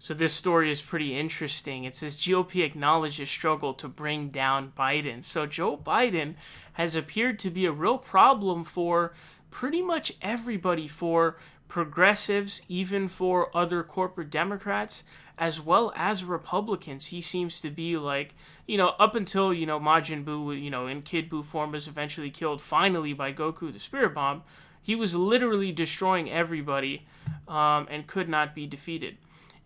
So this story is pretty interesting. It says GOP acknowledges struggle to bring down Biden. So Joe Biden has appeared to be a real problem for pretty much everybody, for progressives, even for other corporate Democrats, as well as Republicans. He seems to be like, up until, Majin Buu, in Kid Buu form was eventually killed finally by Goku the Spirit Bomb. He was literally destroying everybody and could not be defeated.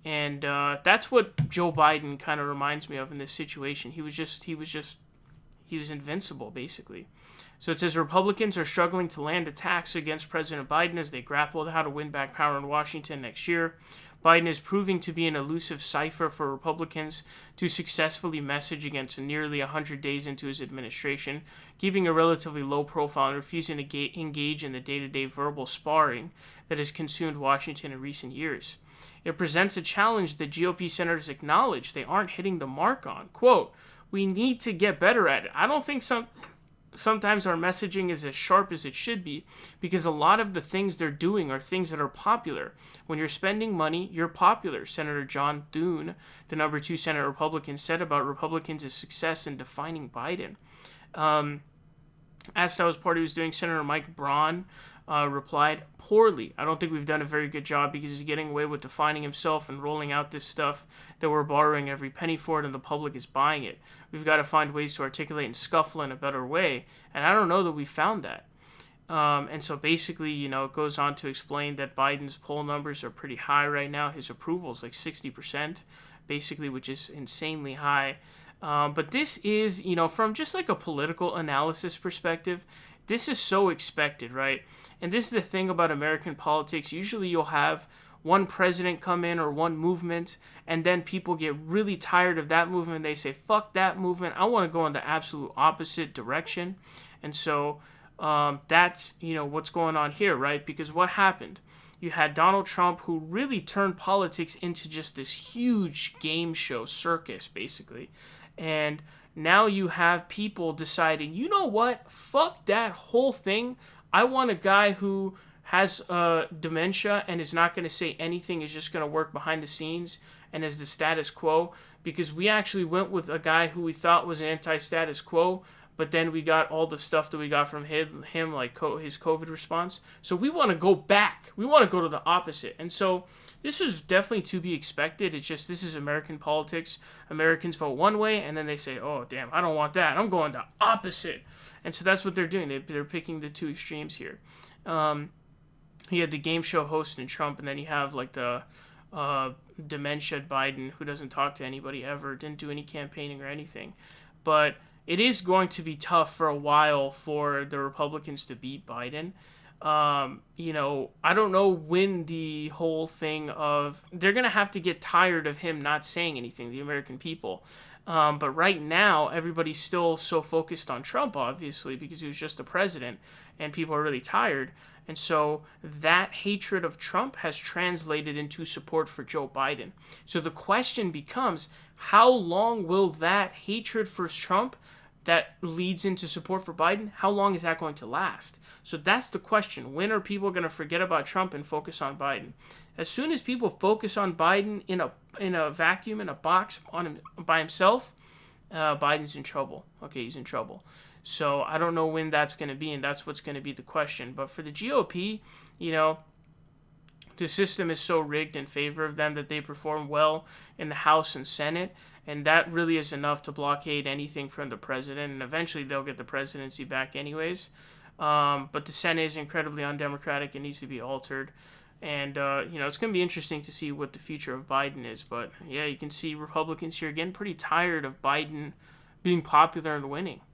And that's what Joe Biden kind of reminds me of in this situation. He was invincible, basically. So it says Republicans are struggling to land attacks against President Biden as they grapple with how to win back power in Washington next year. Biden is proving to be an elusive cipher for Republicans to successfully message against nearly 100 days into his administration, keeping a relatively low profile and refusing to engage in the day-to-day verbal sparring that has consumed Washington in recent years. It presents a challenge that GOP senators acknowledge they aren't hitting the mark on. Quote, "We need to get better at it. I don't think sometimes our messaging is as sharp as it should be because a lot of the things they're doing are things that are popular. When you're spending money, you're popular," Senator John Thune, the number 2 Senate Republican, said about Republicans' success in defining Biden. Asked how his party was doing, Senator Mike Braun replied, "Poorly. I don't think we've done a very good job because he's getting away with defining himself and rolling out this stuff that we're borrowing every penny for it and the public is buying it. We've got to find ways to articulate and scuffle in a better way, and I don't know that we found that." And so basically, it goes on to explain that Biden's poll numbers are pretty high right now. His approval is like 60%, basically, which is insanely high. But this is, from just like a political analysis perspective, this is so expected, right? And this is the thing about American politics. Usually you'll have one president come in or one movement, and then people get really tired of that movement. They say, fuck that movement. I want to go in the absolute opposite direction. And so that's, what's going on here, right? Because what happened? You had Donald Trump, who really turned politics into just this huge game show circus, basically. And now you have people deciding, you know what? Fuck that whole thing. I want a guy who has dementia and is not going to say anything, is just going to work behind the scenes and is the status quo, because we actually went with a guy who we thought was anti-status quo, but then we got all the stuff that we got from him like his COVID response. So we want to go back. We want to go to the opposite. And so this is definitely to be expected. It's just, this is American politics. Americans vote one way, and then they say, oh, damn, I don't want that. I'm going the opposite. And so that's what they're doing. They're picking the two extremes here. You had the game show host in Trump, and then you have like the dementia Biden, who doesn't talk to anybody ever, didn't do any campaigning or anything. But it is going to be tough for a while for the Republicans to beat Biden. I don't know when the whole thing of, they're going to have to get tired of him not saying anything, the American people. But right now, everybody's still so focused on Trump, obviously, because he was just a president, and people are really tired. And so that hatred of Trump has translated into support for Joe Biden. So the question becomes, how long will that hatred for Trump that leads into support for Biden, how long is that going to last? So that's the question. When are people going to forget about Trump and focus on Biden? As soon as people focus on Biden in a vacuum, in a box by himself, Biden's in trouble. Okay, he's in trouble. So I don't know when that's going to be, and that's what's going to be the question. But for the GOP, the system is so rigged in favor of them that they perform well in the House and Senate, and that really is enough to blockade anything from the president, and eventually they'll get the presidency back anyways. But the Senate is incredibly undemocratic and needs to be altered. And, it's going to be interesting to see what the future of Biden is. But, yeah, you can see Republicans here getting pretty tired of Biden being popular and winning.